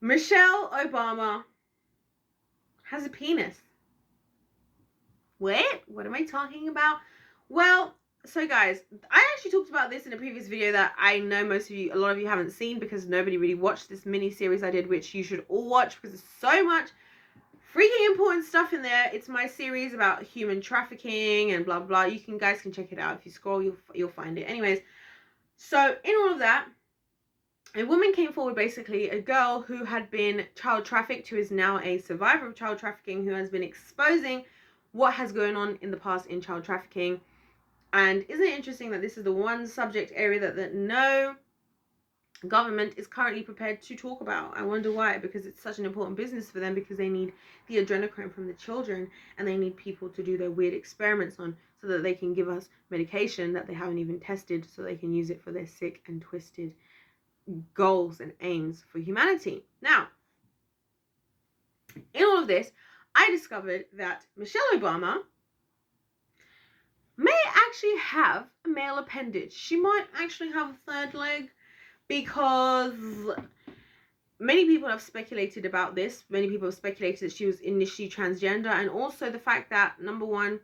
Michelle Obama has a penis. Wait, what am I talking about? Well, so guys, I actually talked about this in a previous video that I know most of you, a lot of you haven't seen because nobody really watched this mini series I did, which you should all watch because there's so much freaking important stuff in there. It's my series about human trafficking and blah blah. You guys can check it out. If you scroll, you'll find it. Anyways, so in all of that, a woman came forward, basically a girl who had been child trafficked, who is now a survivor of child trafficking, who has been exposing what has gone on in the past in child trafficking. And isn't it interesting that this is the one subject area that no government is currently prepared to talk about? I wonder why. Because it's such an important business for them, because they need the adrenochrome from the children and they need people to do their weird experiments on so that they can give us medication that they haven't even tested so they can use it for their sick and twisted goals and aims for humanity. Now, in all of this, I discovered that Michelle Obama may actually have a male appendage. She might actually have a third leg, because many people have speculated about this. Many people have speculated that she was initially transgender, and also the fact that, number one,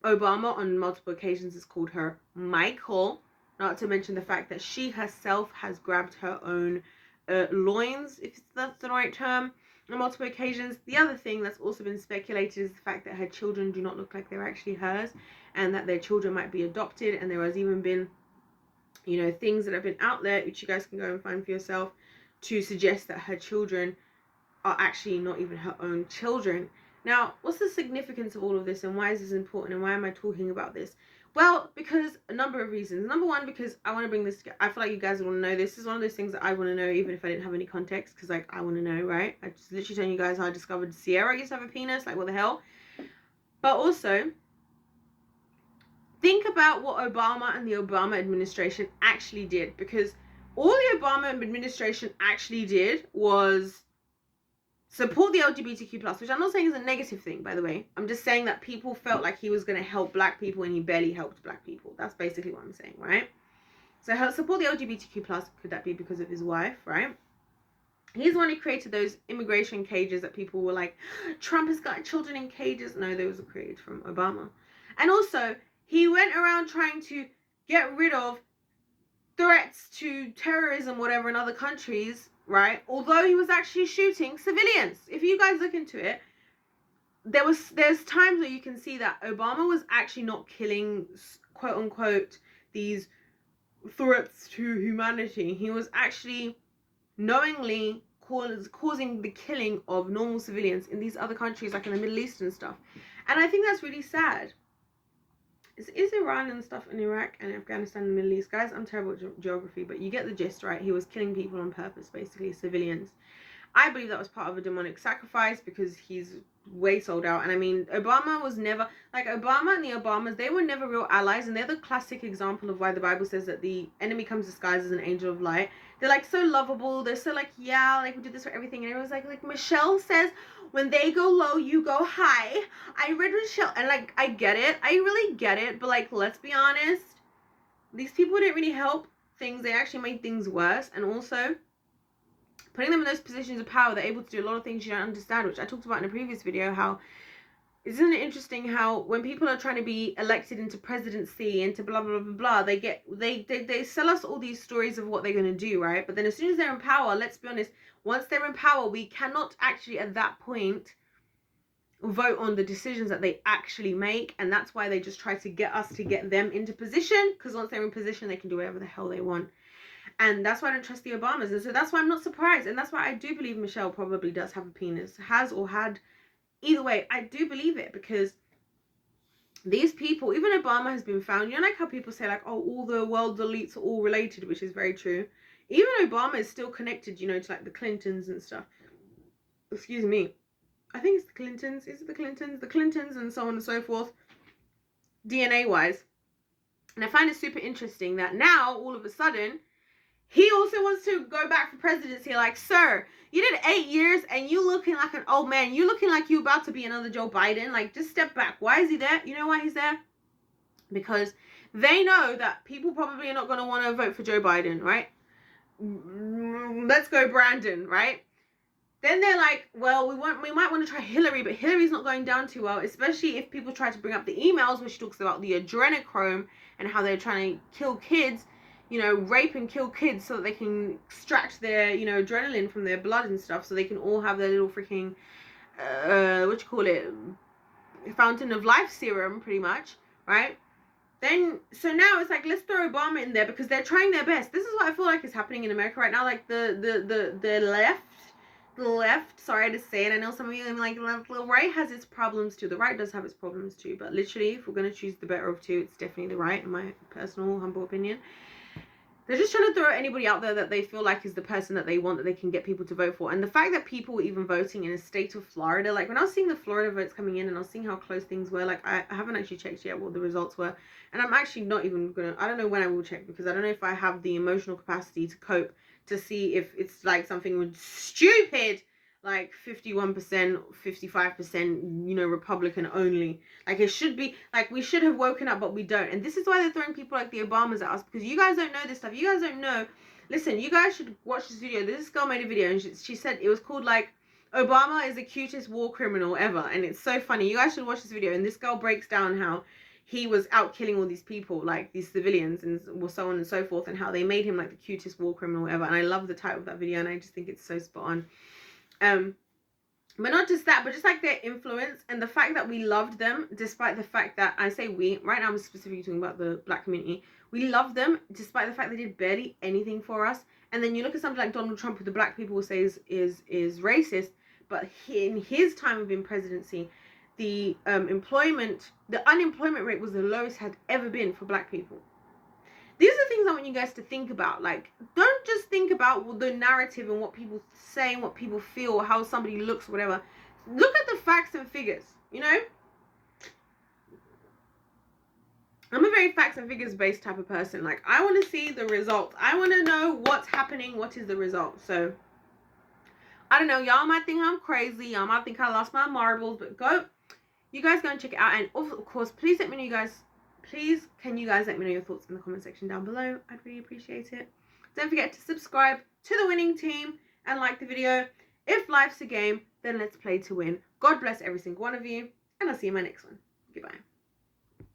Obama on multiple occasions has called her Michael, not to mention the fact that she herself has grabbed her own loins, if that's the right term, on multiple occasions. The other thing that's also been speculated is the fact that her children do not look like they're actually hers, and that their children might be adopted. And there has even been, you know, things that have been out there, which you guys can go and find for yourself, to suggest that her children are actually not even her own children. Now, what's the significance of all of this, and why is this important, and why am I talking about this? Well, because a number of reasons. Number one, because I want to bring this, I feel like you guys want to know this. This is one of those things that I want to know, even if I didn't have any context, because, like, I want to know, right? I just literally telling you guys how I discovered Sierra used to have a penis, like, what the hell? But also, think about what Obama and the Obama administration actually did, because all the Obama administration actually did was support the LGBTQ+, which I'm not saying is a negative thing, by the way. I'm just saying that people felt like he was going to help black people, and he barely helped black people. That's basically what I'm saying, right? So support the LGBTQ+, could that be because of his wife, right? He's the one who created those immigration cages that people were like, Trump has got children in cages. No, those were created from Obama. And also, he went around trying to get rid of threats to terrorism, whatever, in other countries, right? Although he was actually shooting civilians. If you guys look into it, there's times where you can see that Obama was actually not killing, quote unquote, these threats to humanity. He was actually knowingly causing the killing of normal civilians in these other countries, like in the Middle East and stuff. And I think that's really sad. Is Iran and stuff in Iraq and Afghanistan and the Middle East? Guys, I'm terrible at geography, but you get the gist, right? He was killing people on purpose, basically, civilians. I believe that was part of a demonic sacrifice, because he's way sold out. And I mean, Obama was never, like, Obama and the Obamas, they were never real allies. And they're the classic example of why the Bible says that the enemy comes disguised as an angel of light. They're, like, so lovable. They're so, like, yeah, like, we do this for everything. And everyone's like Michelle says, when they go low, you go high. I read Michelle, and, like, I get it. I really get it. But, like, let's be honest. These people didn't really help things. They actually made things worse. And also, putting them in those positions of power, they're able to do a lot of things you don't understand, which I talked about in a previous video. How, isn't it interesting how when people are trying to be elected into presidency, into blah blah blah blah, they sell us all these stories of what they're going to do, right? But then as soon as they're in power, let's be honest, once they're in power, we cannot actually at that point vote on the decisions that they actually make. And that's why they just try to get us to get them into position, because once they're in position, they can do whatever the hell they want. And that's why I don't trust the Obamas. And so that's why I'm not surprised. And that's why I do believe Michelle probably does have a penis. Has or had. Either way, I do believe it, because these people, even Obama has been found. You know, like how people say, like, oh, all the world's elites are all related, which is very true. Even Obama is still connected, you know, to, like, the Clintons and stuff. Excuse me. I think it's the Clintons. Is it the Clintons? The Clintons and so on and so forth. DNA-wise. And I find it super interesting that now, all of a sudden, he also wants to go back for presidency. Like, sir, you did 8 years and you looking like an old man. You looking like you about to be another Joe Biden. Like, just step back. Why is he there? You know why he's there? Because they know that people probably are not going to want to vote for Joe Biden, right? Let's go Brandon, right? then they're like, well, we might want to try Hillary, but Hillary's not going down too well, especially if people try to bring up the emails where she talks about the adrenochrome and how they're trying to kill kids, rape and kill kids so that they can extract their, adrenaline from their blood and stuff, so they can all have their little freaking, fountain of life serum, pretty much, right? Then, so now it's like, let's throw Obama in there because they're trying their best. This is what I feel like is happening in America right now. Like the left, sorry to say it, I know some of you are like, the right has its problems too. The right does have its problems too, but literally, if we're going to choose the better of two, it's definitely the right, in my personal, humble opinion. They're just trying to throw anybody out there that they feel like is the person that they want, that they can get people to vote for. And the fact that people were even voting in a state of Florida, like when I was seeing the Florida votes coming in and I was seeing how close things were, like I haven't actually checked yet what the results were. And I'm actually not even going to, I don't know when I will check, because I don't know if I have the emotional capacity to cope to see if it's like something stupid, like 51%, 55%, Republican only. Like it should be, like we should have woken up, but we don't. And this is why they're throwing people like the Obamas at us, because you guys don't know this stuff. You guys don't know. Listen, you guys should watch this video. This girl made a video and she said it was called like, Obama is the cutest war criminal ever. And it's so funny. You guys should watch this video. And this girl breaks down how he was out killing all these people, like these civilians and so on and so forth, and how they made him like the cutest war criminal ever. And I love the title of that video, and I just think it's so spot on. But not just that, but just like their influence and the fact that we loved them, despite the fact that, I say we, right now I'm specifically talking about the black community, we love them despite the fact they did barely anything for us. And then you look at something like Donald Trump, who the black people will say is racist, but in his time of in presidency, the unemployment rate was the lowest had ever been for black people. These are things I want you guys to think about. Like, don't just think about the narrative and what people say and what people feel, or how somebody looks, whatever. Look at the facts and figures, I'm a very facts and figures based type of person. Like, I want to see the results. I want to know what's happening, what is the result. So, I don't know. Y'all might think I'm crazy. Y'all might think I lost my marbles, but you guys go and check it out. And of course, please let me know, you guys. Please, can you guys let me know your thoughts in the comment section down below? I'd really appreciate it. Don't forget to subscribe to the winning team and like the video. If life's a game, then let's play to win. God bless every single one of you, and I'll see you in my next one. Goodbye.